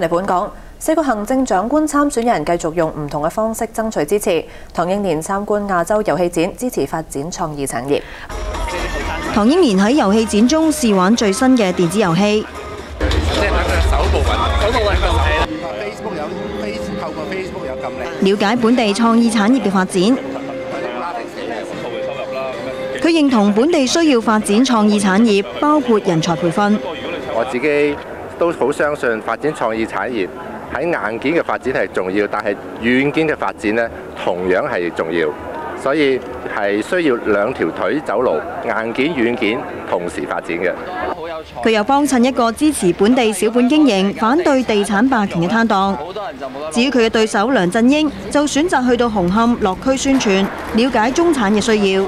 翻嚟本港，4個行政長官參選人繼續用唔同嘅方式爭取支持。唐英年參觀亞洲遊戲展，支持發展創意產業。唐英年喺遊戲展中試玩最新嘅電子遊戲。即係等佢手部運動係啦。透過 Facebook 有禁令。了解本地創意產業嘅發展。佢認同本地需要發展創意產業，包括人才培訓。我自己都好相信發展創意產業喺硬件嘅發展係重要，但係軟件嘅發展呢同樣係重要，所以係需要兩條腿走路，硬件軟件同時發展嘅。佢又幫襯一個支持本地小本經營、反對地產霸權嘅攤檔。至於佢嘅對手梁振英，就選擇去到紅磡落區宣傳，了解中產嘅需要。